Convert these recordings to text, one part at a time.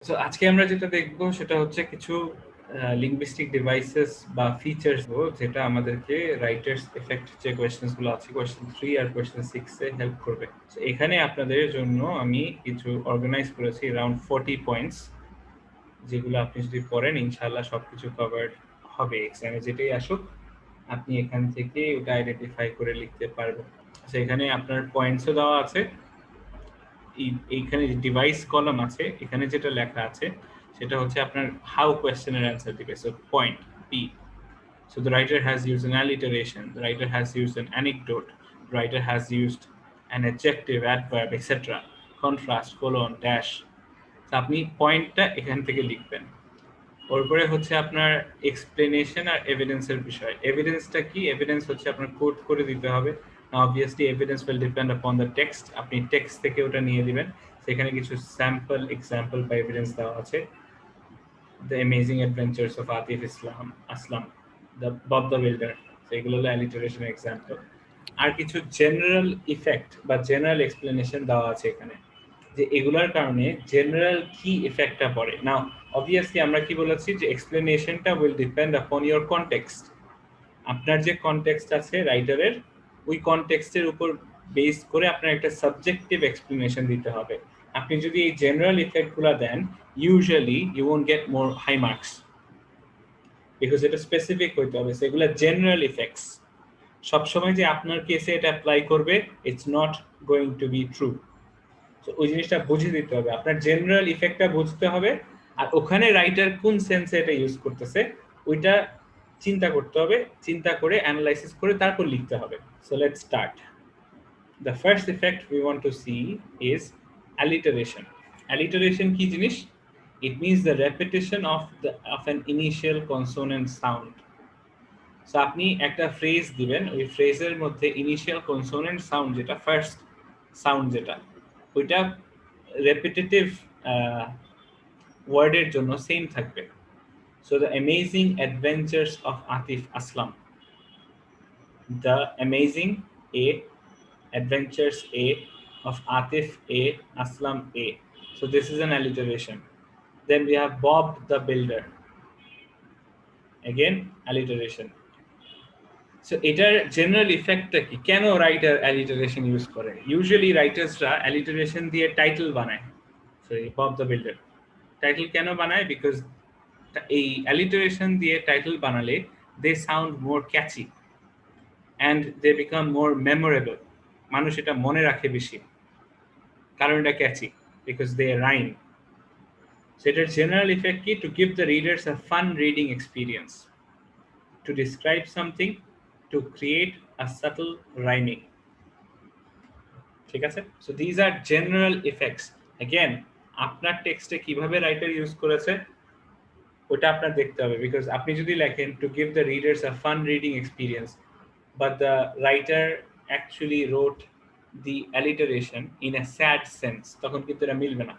So আজকে আমরা যেটা দেখবো সেটা হচ্ছে কিছু লিঙ্গুইস্টিক ডিভাইসেস বা ফিচার্স যেটা আমাদেরকে রাইটার্স এফেক্ট যে কোয়েশ্চেন্স গুলো আছে কোয়েশ্চেন 3 আর কোয়েশ্চেন 6 এ হেল্প করবে। সো এখানে আপনাদের জন্য আমি কিছু অর্গানাইজ করেছি अराउंड 40 পয়েন্টস, যেগুলো আপনি যদি পড়েন ইনশাআল্লাহ সবকিছু কভারড হবে। এক্সামে যেটাই আসুক আপনি এখান থেকে ওটা আইডেন্টিফাই করে লিখতে পারবেন। সো এখানে আপনার পয়েন্টসও দেওয়া আছে। এইখানে ডিভাইস কলাম আছে, এখানে যেটা লেখা আছে সেটা হচ্ছে আপনার হাউ কোয়েশ্চেনের অ্যান্সার দিবে। So point P, so the writer has used an alliteration, the writer has used an anecdote, the writer has used an adjective, adverb, etc. contrast, colon, dash. so আপনি পয়েন্টটা এখান থেকে লিখবেন। ওরপরে হচ্ছে আপনার এক্সপ্লেনেশন আর এভিডেন্সের বিষয়। এভিডেন্সটা কি? এভিডেন্স হচ্ছে আপনার কোট করে দিতে হবে। Obviously evidence will depend upon the text. আপনি টেক্সট থেকে ওটা নিয়ে দিবেন। সেখানে কিছু স্যাম্পল এক্সাম্পল বা এভিডেন্স দেওয়া আছে। The amazing adventures of Atif Aslam, the Bob the builder, সেগুলো হলো অ্যালিটারেশন এক্সাম্পল। আর কিছু জেনারেল ইফেক্ট বা জেনারেল এক্সপ্লেনেশন দেওয়া আছে এখানে, যে এগুলোর কারণে জেনারেল কি ইফেক্টটা পড়ে। নাও অবভিয়াসলি আমরা কি বলেছি যে এক্সপ্লেনেশনটা will depend upon your context. আপনার যে কনটেক্সট আছে রাইটারের, ওই কনটেক্সটের উপর বেস করে আপনার একটা সাবজেক্টিভ এক্সপ্লেনেশন দিতে হবে। আপনি যদি এই জেনারেল ইফেক্টগুলো দেন, usually you won't get more high marks, because এটা স্পেসিফিক হইতে হবে। সেগুলো জেনারেল ইফেক্টস, সবসময় যে আপনার কেসে এটা অ্যাপ্লাই করবে it's not going to be true. তো ওই জিনিসটা বুঝে দিতে হবে, আপনার জেনারেল ইফেক্টটা বুঝতে হবে, আর ওখানে রাইটার কোন সেন্সে এটা ইউজ করতেছে ওইটা চিন্তা করতে হবে, চিন্তা করে অ্যানালাইসিস করে তারপর লিখতে হবে। So let's start. The first effect we want to see is alliteration. Alliteration কি জিনিস? It means the repetition of an initial consonant sound. So আপনি একটা ফ্রেজ দিবেন, ওই ফ্রেজের মধ্যে ইনিশিয়াল কনসোনেন্ট সাউন্ড যেটা, ফার্স্ট সাউন্ড যেটা, ওইটা রেপিটেটিভ ওয়ার্ডের জন্য সেম থাকবে। So the amazing adventures of Atif Aslam, the amazing A, adventures A, of Atif A, Aslam A. So this is an alliteration. Then we have Bob the Builder. Again, alliteration. So এটার general ইফেক্টটা কি? কেন writer alliteration use করে? Usually রাইটার্সরা alliteration দিয়ে title বানায়। So Bob the builder title কেন বানায়? বিকজ এই অ্যালিটারেশন দিয়ে টাইটেল বানালে they sound more catchy and they become more memorable. মানুষ এটা মনে রাখে বেশি, কারণ এটা catchy, because they rhyme. So এটার জেনারেল ইফেক্ট কি? To give the readers a fun reading experience, to describe something, to create a subtle rhyming. ঠিক আছে? So these are general effects. Again, আপনার টেক্সটে কিভাবে রাইটার ইউজ করেছে ওটা আপনার দেখতে হবে, বিকজ আপনি যদি লেখেন to give the readers a fun reading experience but the writer actually wrote the alliteration in a sad sense, তখন কিন্তু এটা মিলবে না।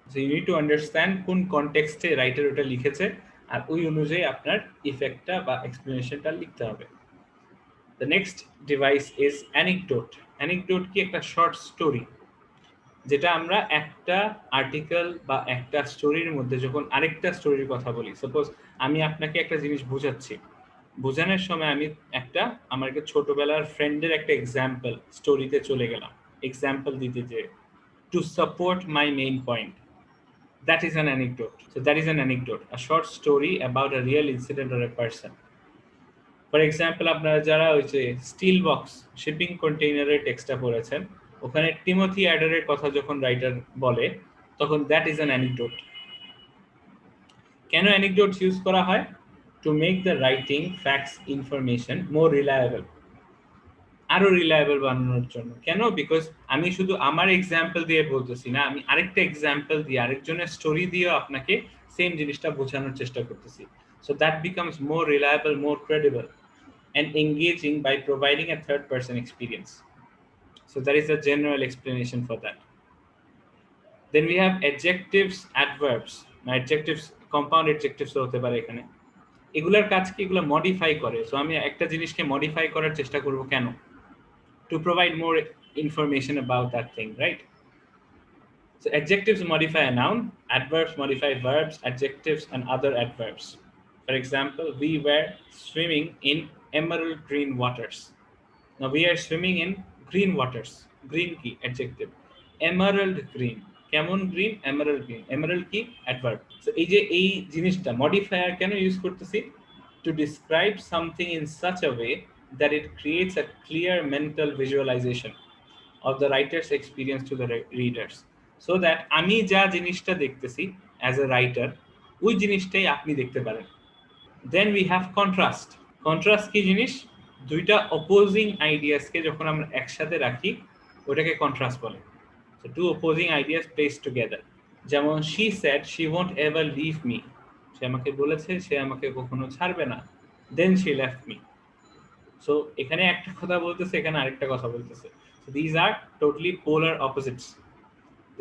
So you need to understand কোন কনটেক্সটে রাইটার ওটা লিখেছে, আর ওই অনুযায়ী আপনার ইফেক্টটা বা এক্সপ্লেনেশনটা লিখতে হবে। The next device is anecdote. Anecdote কি? একটা শর্ট স্টোরি, যেটা আমরা একটা আর্টিকেল বা একটা স্টোরির মধ্যে যখন আরেকটা স্টোরির কথা বলি, সাপোজ আমি আপনাকে একটা জিনিস বোঝাচ্ছি, বোঝানোর সময় আমি আমার একটা ছোটবেলার ফ্রেন্ডের একটা এক্সাম্পল স্টোরিতে চলে গেলাম, এক্সাম্পল দিতে যে to support my main point, that is an anecdote. So that is an anecdote, a short story about a real incident or a person. For example, আপনারা যারা ওই যে স্টিল বক্স শিপিং কন্টেইনারের টেক্সটটা পড়েছেন, ওখানে টিমোথি অ্যাডারের কথা যখন রাইটার বলে তখন দ্যাট ইজ অ্যান অ্যানেকডোট। কেন অ্যানেকডোটস ইউজ করা হয়? To make the writing facts information more reliable, আরো রিলায়েবল বানানোর জন্য। কেন? বিকজ আমি শুধু আমার এক্সাম্পল দিয়ে বলতেছি না, আমি আরেকটা এক্সাম্পল দিয়ে আরেকজনের স্টোরি দিয়েও আপনাকে সেম জিনিসটা বোঝানোর চেষ্টা করতেছি। So that becomes more reliable, more credible and engaging by providing a third person experience. So that is a general explanation for that. Then we have adjectives, adverbs. Now adjectives, compound adjectives হতে পারে এখানে। এগুলার কাজ কি? এগুলো modify করে। So আমি একটা জিনিসকে মডিফাই করার চেষ্টা করব কেন? To provide more information about that thing, right? So adjectives modify a noun, adverbs modify verbs, adjectives and other adverbs. For example, we were swimming in emerald green waters. Now we are swimming in green waters. Green key adjective. Emerald green. কেমন green? Emerald green. Emerald কি? Adverb. So এই জিনিসটা modifier কেন use করতেছি? To describe something in such a way that it creates a clear mental visualization of the writer's experience to the readers, so that আমি যা জিনিসটা দেখতেছি as a writer ওই জিনিসটাই আপনি দেখতে পারেন। Then we have contrast. Contrast কি জিনিস? দুইটা অপোজিং আইডিয়াসকে যখন আমরা একসাথে রাখি ওটাকে কন্ট্রাস্ট বলে। So two opposing ideas placed together. যেমন she said she won't ever leave me. সে আমাকে বলেছে সে আমাকে কখনো ছাড়বে না। Then she left me. So এখানে একটা কথা বলতেছে এখানে আরেকটা কথা বলতেছে। So these are totally polar opposites.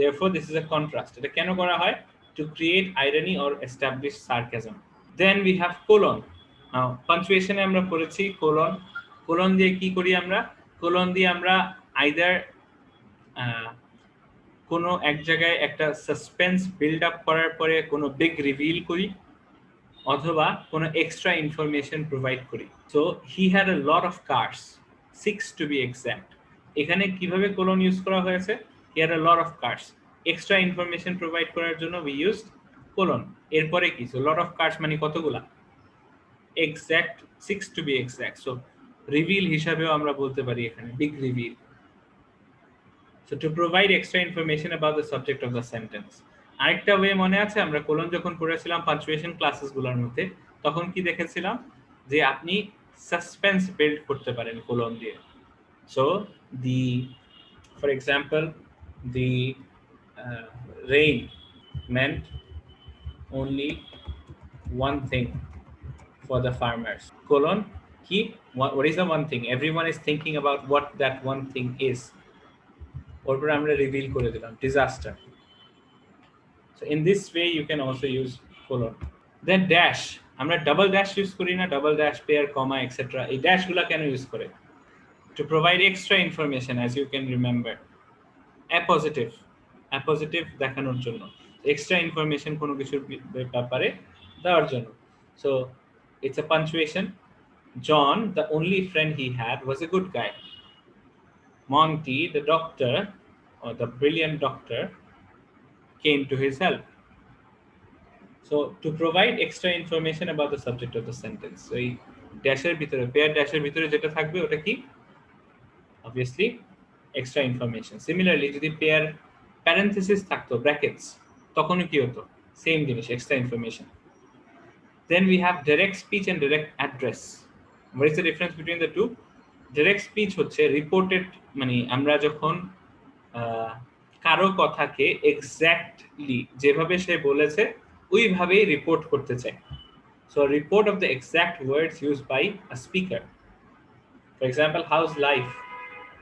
Therefore this is a contrast. এটা কেন করা হয়? To create irony or establish sarcasm. Then we have colon. Now punctuation এ আমরা পড়েছি colon. Colon দিয়ে কি করি আমরা? Colon দিয়ে আমরা either কোনো এক জায়গায় একটা সাসপেন্স বিল্ড আপ করার পরে কোনো বিগ রিভিল করি অথবা কোনো এক্সট্রা ইনফরমেশন প্রোভাইড করি। So he had a lot of cars, 6 to be exact. এখানে কিভাবে কোলন ইউজ করা হয়েছে? He had a lot of cars, extra information provide করার জন্য উই ইউজড কোলন। এরপরে কি? সো লট অফ কার্স মানে কতগুলা? Exact, 6 to be exact. So reveal হিসাবেও আমরা বলতে পারি এখানে big reveal. So to provide extra information about the subject of the sentence. আরেকটা ওয়ে মনে আছে আমরা কোলন যখন পড়েছিলাম পাঞ্চুয়েশন ক্লাসেসগুলোর মধ্যে তখন কি দেখেছিলাম যে আপনি সাসপেন্স বিল্ড করতে পারেন কোলন দিয়ে। So for example the rain meant only one thing for the farmers. Colon কি? What is the one thing? Everyone is thinking about what that one thing is. ওরপরে আমরা রিভিল করে দিলাম disaster. So in this way you can also use colon. Then dash, আমরা double dash use করি না? Double dash, pair, comma etcetera. এই ড্যাশগুলো কেন ইউজ করে? To provide extra information as you can remember. Appositive, appositive দেখানোর জন্য, extra information কোনো কিছুর ব্যাপারে দেওয়ার জন্য। So it's a punctuation. John, the only friend he had, was a good guy. Monty, the doctor, or the brilliant doctor, came to his help. So to provide extra information about the subject of the sentence. So dasher bhitore, pair dasher bhitore jeta thakbe ota ki? Obviously extra information. Similarly jodi pair parenthesis thakto, brackets, তখন কি হতো? Same জিনিস, extra information. Then we have direct speech and direct address. What is the difference between the two? Direct speech হচ্ছে reported, মানে আমরা যখন কারো কথাকে এক্স্যাক্টলি যেভাবে সে বলেছে ওইভাবেই রিপোর্ট করতে চাই। So report of the exact words used by a speaker. For example, how's life?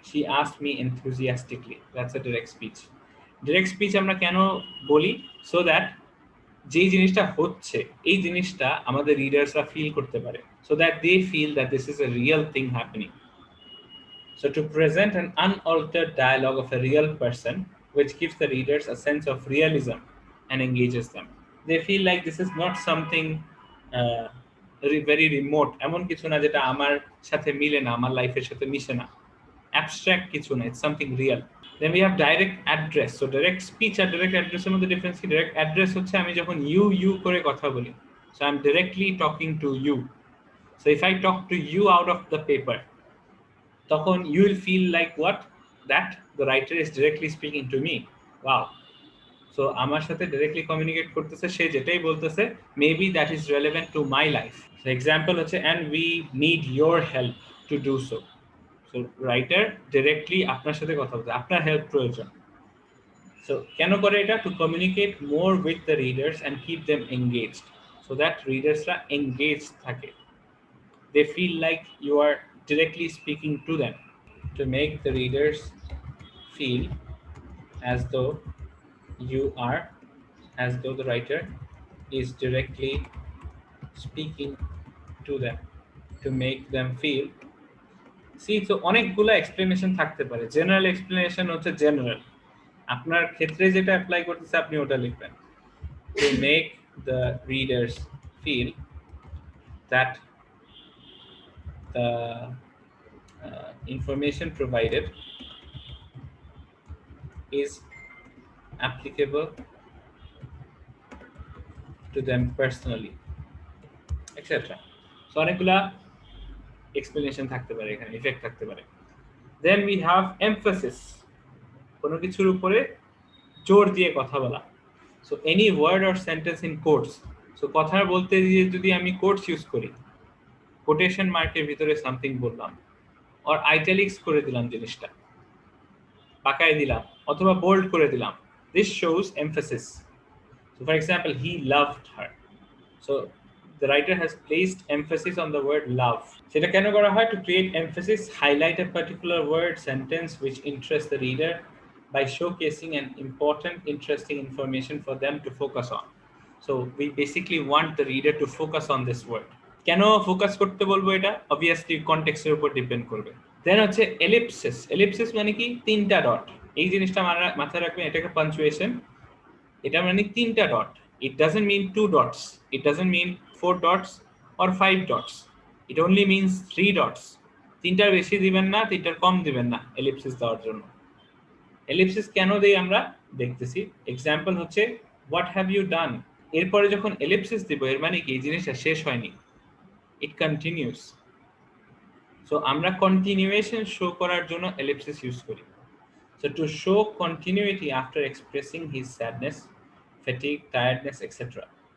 She asked me enthusiastically. That's a direct speech. Direct speech আমরা কেন বলি? সো দ্যাট যেই জিনিসটা হচ্ছে এই জিনিসটা আমাদের রিডার্সরা ফিল করতে পারে, so that they feel that this is a real thing happening. So to present an unaltered dialogue of a real person, which gives the readers a sense of realism and engages them. They feel like this is not something very remote. এমন কিছু না যেটা আমার সাথে মিলে না, আমার লাইফের সাথে মিশে না। Abstract কিছু না, it's something real. Then we have direct address. So direct speech R direct address এর মধ্যে ডিফারেন্স কি? Direct address হচ্ছে আমি যখন you করে কথা বলি, so I'm directly talking to you. So if I talk to you out of the paper, তখন you will feel like what? That the writer is directly speaking to me. Wow. So আমার সাথে directly communicate করতেছে, সে যেটাই বলতেছে maybe that is relevant to my life. So example হচ্ছে and we need your help to do so. So writer directly আপনার সাথে কথা বলছে, আপনার হেল্প প্রয়োজন। So কেন করে এটা? To communicate more with the readers and keep them engaged, so that readersরা engaged থাকে, they feel like you are directly speaking to them, to make the readers feel as though the writer is directly speaking to them, to make them feel. See, so অনেকগুলো explanation থাকতে পারে। General explanation হচ্ছে general, আপনার ক্ষেত্রে যেটা apply করতেছে আপনি ওটা লিখবেন, to make the readers feel that the information provided is applicable to them personally, etc. So অনেকগুলা explanation থাকতে পারে, এখানে ইফেক্ট থাকতে পারে। Then we have emphasis, কোনো কিছুর উপরে জোর দিয়ে কথা বলা। So any word or sentence in quotes, so কথা বলতে গিয়ে যদি আমি quotes ইউজ করি, কোটেশন মার্কের ভিতরে সামথিং বললাম, or italics করে দিলাম, জিনিসটা পাকায় দিলাম অথবা বোল্ড করে দিলাম, this shows emphasis. So for example, he loved her. So the writer has placed emphasis on the word love. সেটা কেন করা হয়? To create emphasis, highlight a particular word, sentence which interests the reader by showcasing an important, interesting information for them to focus on. So we basically want the reader to focus on this word. কেন focus করতে বলবো এটা? Obviously কনটেক্সটের উপর depend করবে। দেন হচ্ছে ellipsis. Ellipsis মানে কি? তিনটা ডট। এই জিনিসটা মাথায় রাখবেন, এটাকে পাঞ্চুয়েশন। এটা মানে তিনটা dot. It doesn't mean 2 dots. It doesn't mean 4 dots or 5 dots. It only means 3 dots. তিনটার বেশি দিবেন না, তিনটার কম দিবেন না এলিপসিস দেওয়ার জন্য। এলিপসিস কেন দেই আমরা দেখতেছি। এক্সাম্পল হচ্ছে what have you done? এরপরে যখন এলিপসিস দিব এর মানে কি এই জিনিসটা শেষ হয়নি, it continues. So আমরা continuation show করার জন্য ellipsis ইউজ করি। So to show continuity after expressing his sadness, fatigue, tiredness, etc.,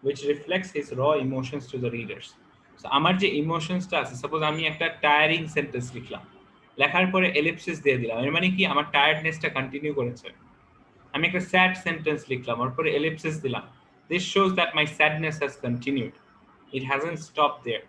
which reflects his raw emotions to the readers. So আমার যে ইমোশনসটা আছে, সাপোজ আমি একটা টায়ারিং সেন্টেন্স লিখলাম, লেখার পরে ellipsis দিয়ে দিলাম, এর মানে কি আমার টায়ার্ডনেসটা কন্টিনিউ করেছে। আমি একটা স্যাড সেন্টেন্স লিখলাম, তারপরে ellipsis দিলাম, this shows that my sadness has continued, it hasn't stopped there.